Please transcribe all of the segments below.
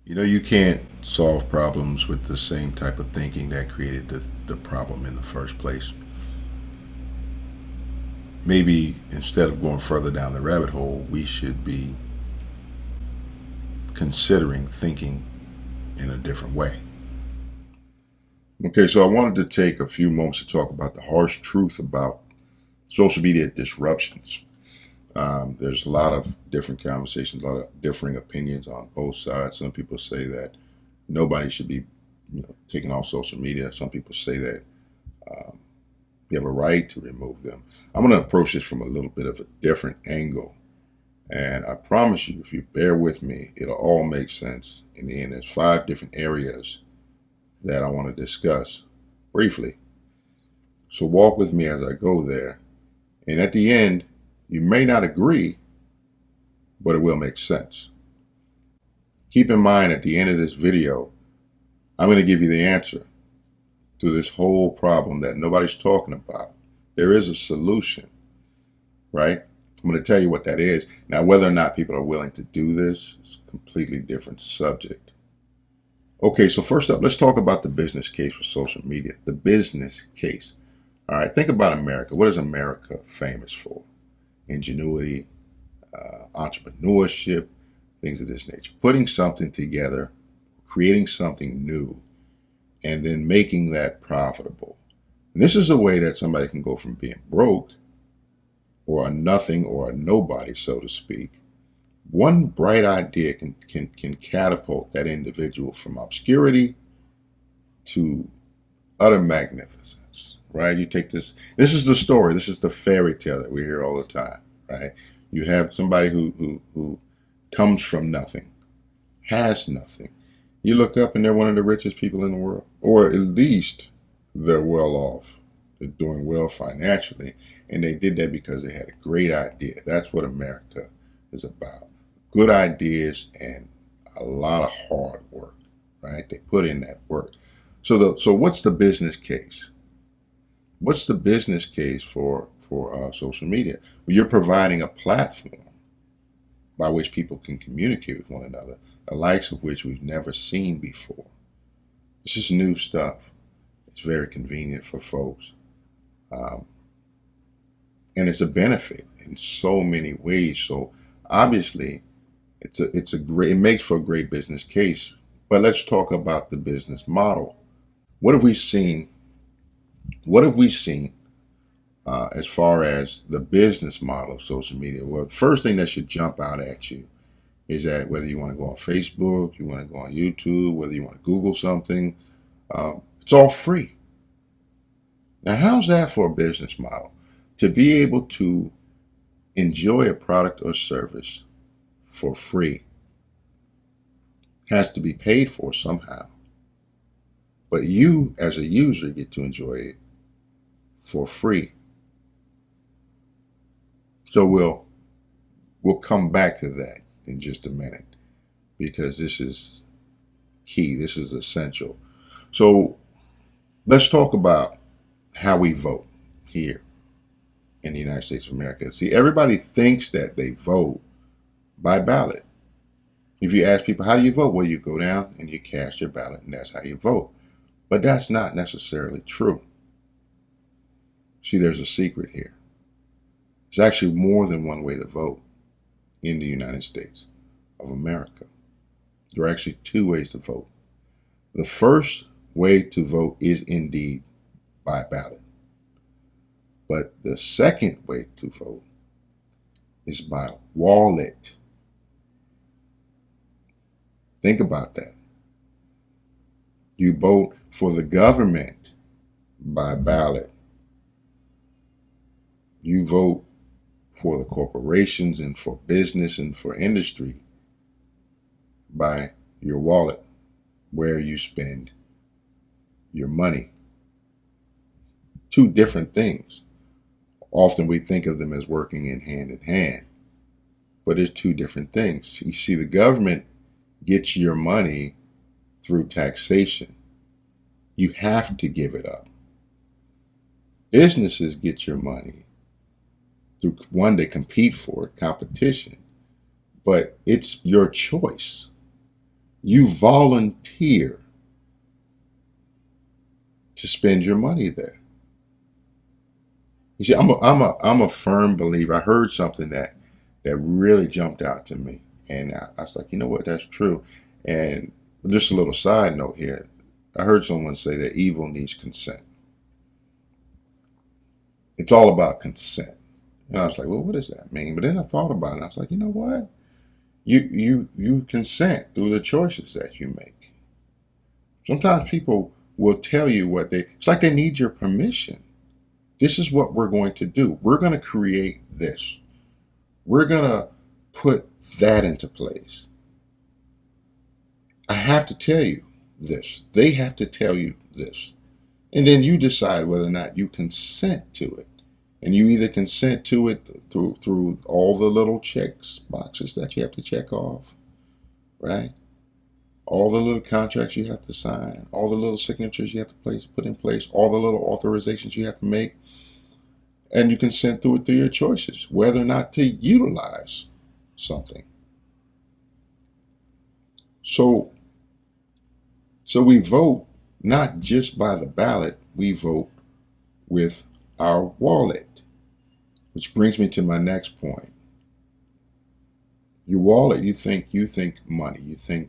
You can't solve problems with the same type of thinking that created the problem in the first place. Maybe instead of going further down the rabbit hole, we should be considering thinking in a different way. Okay, so I wanted to take a few moments to talk about the harsh truth about social media disruptions. There's a lot of different conversations, a lot of differing opinions on both sides. Some people say that nobody should be, taken off social media. Some people say that um, you have a right to remove them. I'm going to approach this from a little bit of a different angle. And I promise you, if you bear with me, it'll all make sense. In the end, there's 5 different areas that I want to discuss briefly. So walk with me as I go there. And at the end, you may not agree, but it will make sense. Keep in mind, at the end of this video, I'm going to give you the answer to this whole problem that nobody's talking about. There is a solution, right? I'm going to tell you what that is. Now, whether or not people are willing to do this is a completely different subject. Okay, so first up, let's talk about the business case for social media. The business case. All right, think about America. What is America famous for? Ingenuity, entrepreneurship, things of this nature. Putting something together, creating something new, and then making that profitable. And this is a way that somebody can go from being broke or a nothing or a nobody, so to speak. One bright idea can catapult that individual from obscurity to utter magnificence, right? You take this is the story, this is the fairy tale that we hear all the time, right? You have somebody who comes from nothing, has nothing. You look up and they're one of the richest people in the world, or at least they're well off. They're doing well financially, and they did that because they had a great idea. That's what America is about. Good ideas and a lot of hard work, right? They put in that work. So what's the business case? What's the business case for social media? Well, you're providing a platform by which people can communicate with one another, the likes of which we've never seen before. This is new stuff. It's very convenient for folks. Um, and it's a benefit in so many ways. So obviously, it makes for a great business case. But let's talk about the business model. What have we seen? What have we seen as far as the business model of social media? Well, the first thing that should jump out at you is that whether you want to go on Facebook, you want to go on YouTube, whether you want to Google something, it's all free. Now, how's that for a business model? To be able to enjoy a product or service for free has to be paid for somehow. But you, as a user, get to enjoy it for free. So we'll come back to that in just a minute because this is key. This is essential. So let's talk about how we vote here in the United States of America. See, everybody thinks that they vote by ballot. If you ask people, how do you vote? Well, you go down and you cast your ballot, and that's how you vote. But that's not necessarily true. See, there's a secret here. There's actually more than one way to vote in the United States of America. There are actually 2 ways to vote. The first way to vote is indeed by ballot. But the second way to vote is by wallet. Think about that. You vote for the government by ballot. You vote for the corporations and for business and for industry by your wallet, where you spend your money. 2 different things. Often we think of them as working in hand, but it's 2 different things. You see, the government gets your money through taxation. You have to give it up. Businesses get your money through, one, they compete for it, competition, but it's your choice. You volunteer to spend your money there. You see, I'm a firm believer. I heard something that really jumped out to me, and I was like, you know what, that's true. And just a little side note here. I heard someone say that evil needs consent. It's all about consent. And I was like, well, what does that mean? But then I thought about it, and I was like, you know what? You consent through the choices that you make. Sometimes people will tell you it's like they need your permission. This is what we're going to do. We're going to create this. We're going to put that into place. I have to tell you this. They have to tell you this. And then you decide whether or not you consent to it. And you either consent to it through all the little checks boxes that you have to check off, right? All the little contracts you have to sign, all the little signatures you have to put in place, all the little authorizations you have to make, and you consent through it through your choices, whether or not to utilize something. So we vote not just by the ballot, we vote with our wallet, which brings me to my next point. Your wallet, you think money, you think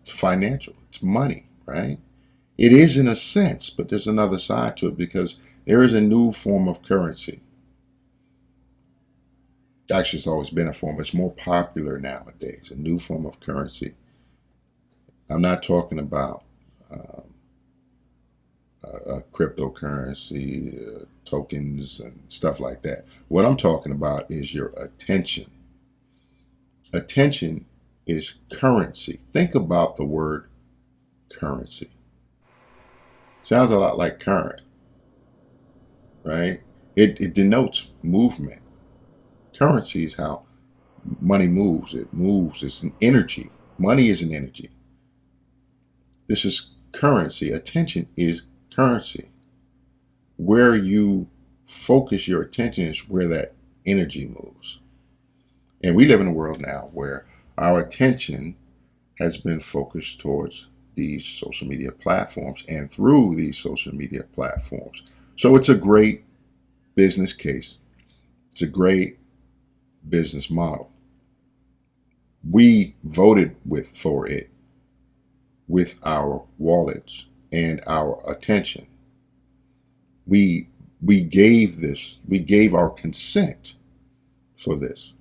financial, it's money, right? It is in a sense, but there's another side to it because there is a new form of currency. Actually, it's always been a form, but it's more popular nowadays, a new form of currency. I'm not talking about cryptocurrency, tokens, and stuff like that. What I'm talking about is your attention. Attention is currency. Think about the word currency. Sounds a lot like current, right? It denotes movement. Currency is how money moves. It moves. It's an energy. Money is an energy. This is currency. Attention is currency. Where you focus your attention is where that energy moves. And we live in a world now where our attention has been focused towards these social media platforms and through these social media platforms. So it's a great business case. It's a great business model. We voted for it with our wallets and our attention. We gave our consent for this.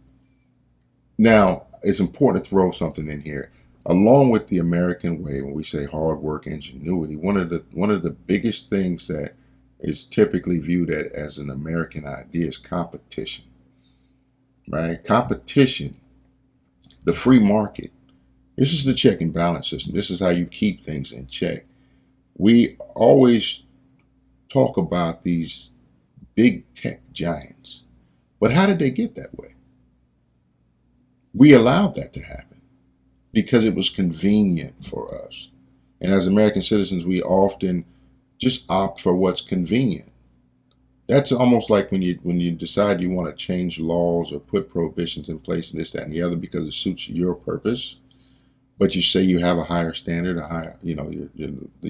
Now, it's important to throw something in here. Along with the American way, when we say hard work, ingenuity, one of the biggest things that is typically viewed as an American idea is competition. Right? Competition, the free market. This is the check and balance system. This is how you keep things in check. We always talk about these big tech giants, but how did they get that way? We allowed that to happen because it was convenient for us. And as American citizens, we often just opt for what's convenient. That's almost like when you decide you want to change laws or put prohibitions in place and this, that, and the other because it suits your purpose. But you say you have a higher standard, a higher, you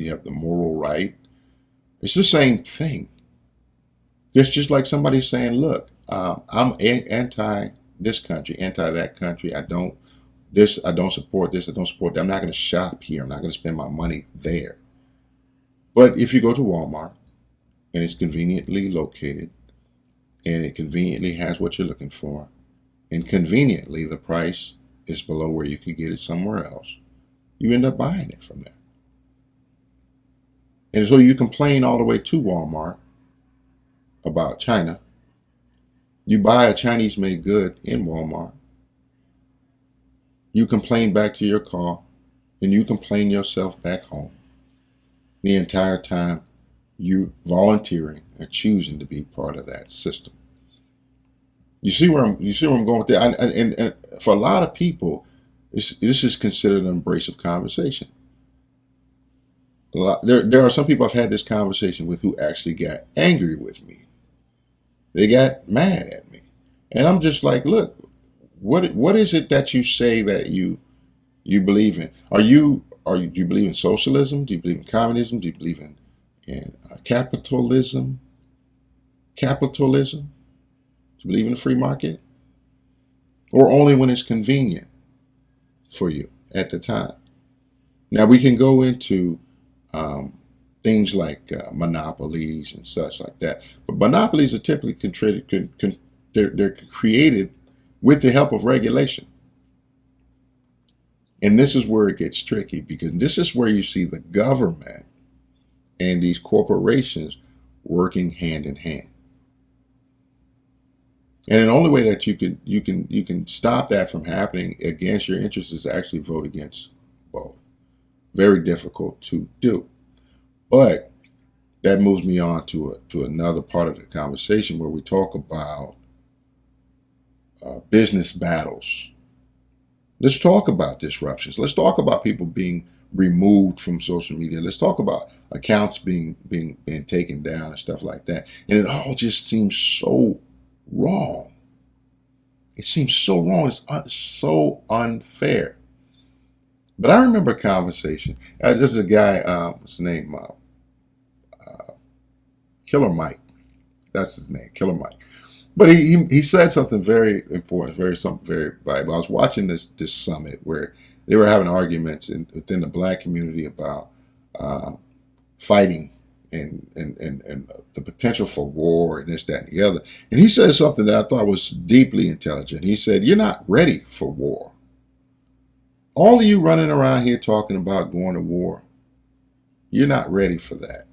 have the moral right. It's the same thing. It's just like somebody saying, look, I'm anti this country, anti that country. I don't support this. I don't support that. I'm not going to shop here. I'm not going to spend my money there. But if you go to Walmart and it's conveniently located and it conveniently has what you're looking for, and conveniently the price is below where you could get it somewhere else, you end up buying it from there. And so you complain all the way to Walmart about China. You buy a Chinese-made good in Walmart. You complain back to your car, and you complain yourself back home. The entire time you volunteering and choosing to be part of that system. You see where I'm going with that? And for a lot of people, this is considered an abrasive conversation. There are some people I've had this conversation with who actually got angry with me. They got mad at me. And I'm just like, look, what is it that you say that you You believe in, do you believe in socialism? Do you believe in communism? Do you believe in capitalism? Capitalism? Do you believe in the free market? Or only when it's convenient for you at the time? Now we can go into things like monopolies and such like that. But monopolies are typically they're created with the help of regulation. And this is where it gets tricky, because this is where you see the government and these corporations working hand in hand. And the only way that you can stop that from happening against your interests is actually vote against both. Very difficult to do. But that moves me on to another part of the conversation where we talk about business battles. Let's talk about disruptions. Let's talk about people being removed from social media. Let's talk about accounts being taken down and stuff like that. And it all just seems so wrong. It seems so wrong. It's so unfair. But I remember a conversation. There's a guy, what's his name? Killer Mike. That's his name, Killer Mike. But he said something very important, something very valuable. I was watching this summit where they were having arguments within the black community about fighting and the potential for war and this, that, and the other. And he said something that I thought was deeply intelligent. He said, "You're not ready for war. All of you running around here talking about going to war, you're not ready for that.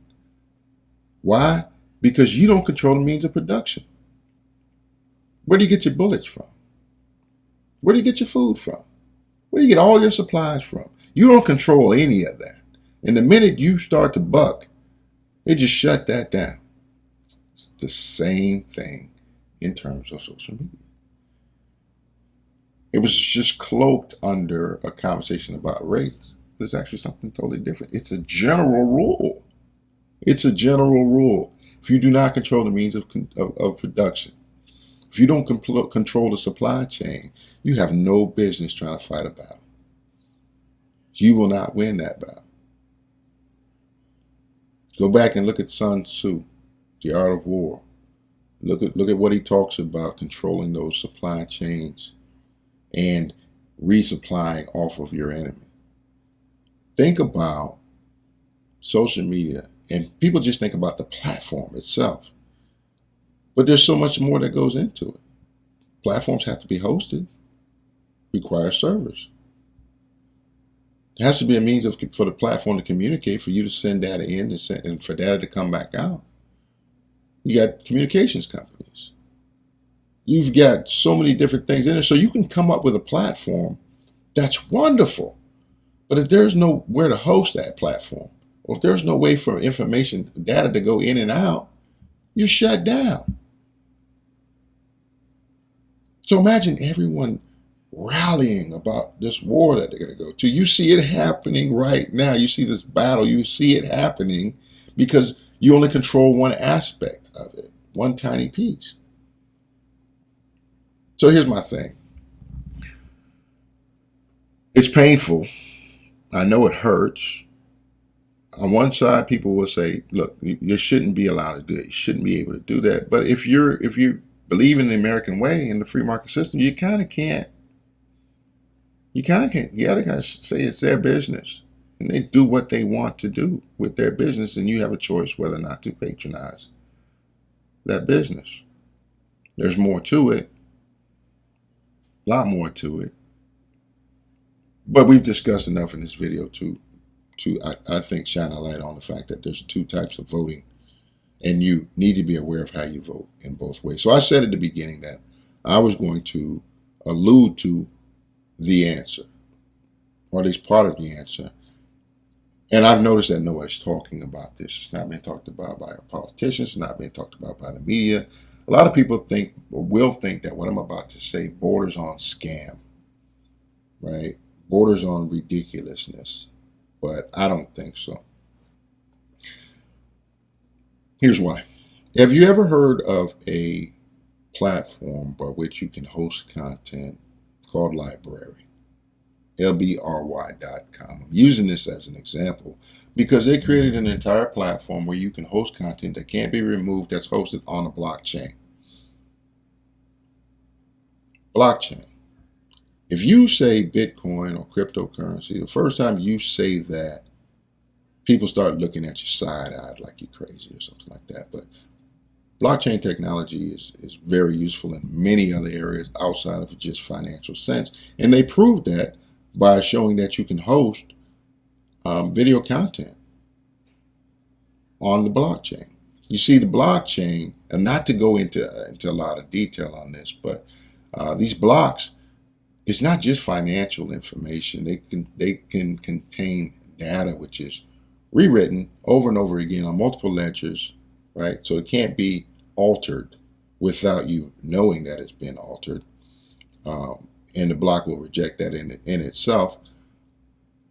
Why? Because you don't control the means of production. Where do you get your bullets from? Where do you get your food from? Where do you get all your supplies from? You don't control any of that. And the minute you start to buck, they just shut that down." It's the same thing in terms of social media. It was just cloaked under a conversation about race, but it's actually something totally different. It's a general rule. It's a general rule. If you do not control the means of production, if you don't control the supply chain, you have no business trying to fight a battle. You will not win that battle. Go back and look at Sun Tzu, The Art of War. Look at what he talks about, controlling those supply chains and resupplying off of your enemy. Think about social media, and people just think about the platform itself. But there's so much more that goes into it. Platforms have to be hosted, require servers. There has to be a means for the platform to communicate, for you to send data in and for data to come back out. You got communications companies. You've got so many different things in it. So you can come up with a platform that's wonderful. But if there's nowhere to host that platform, or if there's no way for information, data to go in and out, you're shut down. So imagine everyone rallying about this war that they're going to go to. You see it happening right now. You see this battle. You see it happening because you only control one aspect of it, one tiny piece. So here's my thing. It's painful. I know it hurts. On one side, people will say, look, you shouldn't be allowed to do it. You shouldn't be able to do that. But if you believe in the American way and the free market system, you kind of can't. You kind of can't. You got to kind of say it's their business. And they do what they want to do with their business, and you have a choice whether or not to patronize that business. There's more to it. A lot more to it. But we've discussed enough in this video to I think, shine a light on the fact that there's two types of voting, and you need to be aware of how you vote in both ways. So I said at the beginning that I was going to allude to the answer, or at least part of the answer. And I've noticed that nobody's talking about this. It's not being talked about by our politicians. It's not being talked about by the media. A lot of people think, or will think, that what I'm about to say borders on scam, right? Borders on ridiculousness. But I don't think so. Here's why. Have you ever heard of a platform by which you can host content called Library? lbry.com. I'm using this as an example because they created an entire platform where you can host content that can't be removed that's hosted on a blockchain. Blockchain. If you say Bitcoin or cryptocurrency, the first time you say that, people start looking at you side-eyed like you're crazy or something like that. But blockchain technology is very useful in many other areas outside of just financial sense. And they proved that by showing that you can host video content on the blockchain. You see, the blockchain, and not to go into a lot of detail on this, but these blocks, it's not just financial information. They can contain data which is rewritten over and over again on multiple ledgers, right? So it can't be altered without you knowing that it's been altered, and the block will reject that in itself.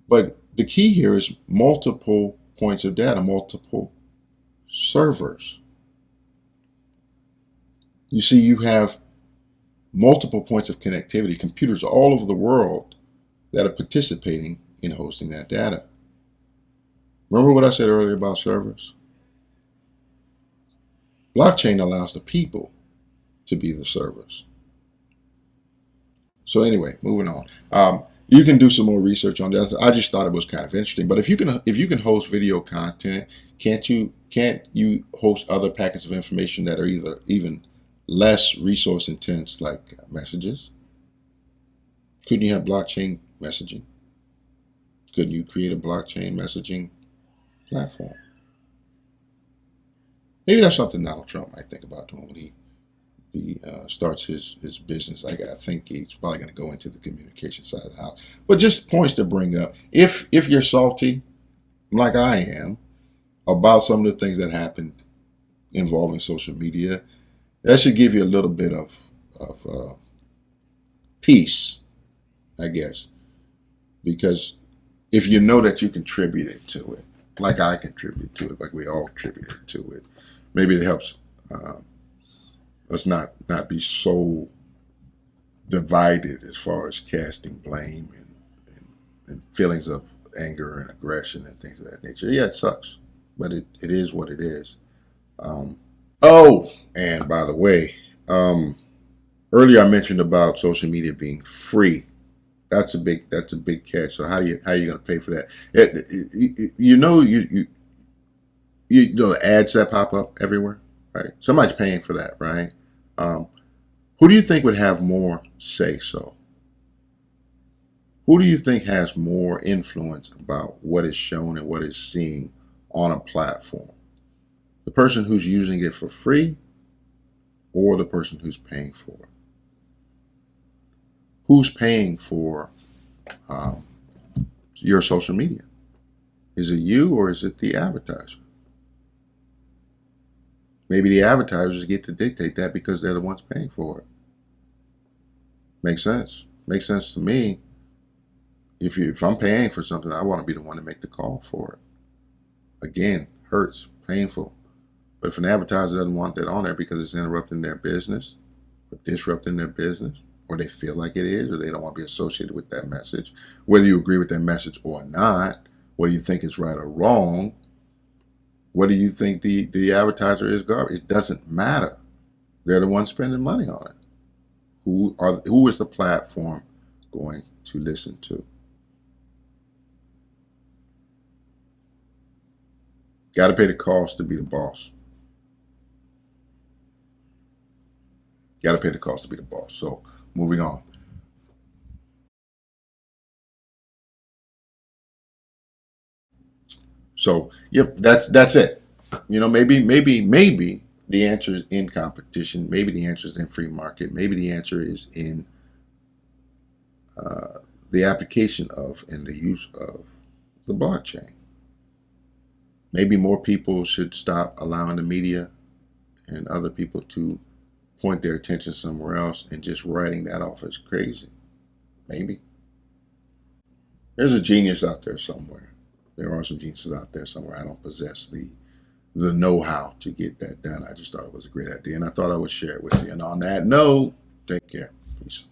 But the key here is multiple points of data, multiple servers. You see, you have multiple points of connectivity, computers all over the world that are participating in hosting that data. Remember what I said earlier about servers? Blockchain allows the people to be the servers. So anyway, moving on. You can do some more research on this. I just thought it was kind of interesting. But if you can host video content, can't you host other packets of information that are even less resource intense, like messages? Couldn't you have blockchain messaging? Couldn't you create a blockchain messaging platform? Maybe that's something Donald Trump might think about doing when he starts his business. I think he's probably going to go into the communication side of the house. But just points to bring up. If you're salty, like I am, about some of the things that happened involving social media, that should give you a little bit of peace, I guess. Because if you know that you contributed to it, like I contributed to it, like we all contributed to it, maybe it helps us not be so divided as far as casting blame and feelings of anger and aggression and things of that nature. Yeah, it sucks, but it is what it is. Oh, and by the way, earlier I mentioned about social media being free. That's a big catch. So how are you going to pay for that? You know ads that pop up everywhere, right? Somebody's paying for that, right? Who do you think would have more say so? Who do you think has more influence about what is shown and what is seen on a platform? The person who's using it for free or the person who's paying for it? Who's paying for your social media? Is it you or is it the advertiser? Maybe the advertisers get to dictate that because they're the ones paying for it. Makes sense. Makes sense to me. If I'm paying for something, I want to be the one to make the call for it. Again, hurts, painful. But if an advertiser doesn't want that on there because it's interrupting their business or disrupting their business, or they feel like it is, or they don't want to be associated with that message, whether you agree with that message or not, whether you think it's right or wrong, whether you think the advertiser is garbage, it doesn't matter. They're the ones spending money on it. Who is the platform going to listen to? Got to pay the cost to be the boss. Got to pay the cost to be the boss. So moving on. So yep, that's it. Maybe the answer is in competition. Maybe the answer is in free market. Maybe the answer is in the application of and the use of the blockchain. Maybe more people should stop allowing the media and other people to point their attention somewhere else and just writing that off as crazy. Maybe. There's a genius out there somewhere. There are some geniuses out there somewhere. I don't possess the know-how to get that done. I just thought it was a great idea, and I thought I would share it with you. And on that note, take care. Peace.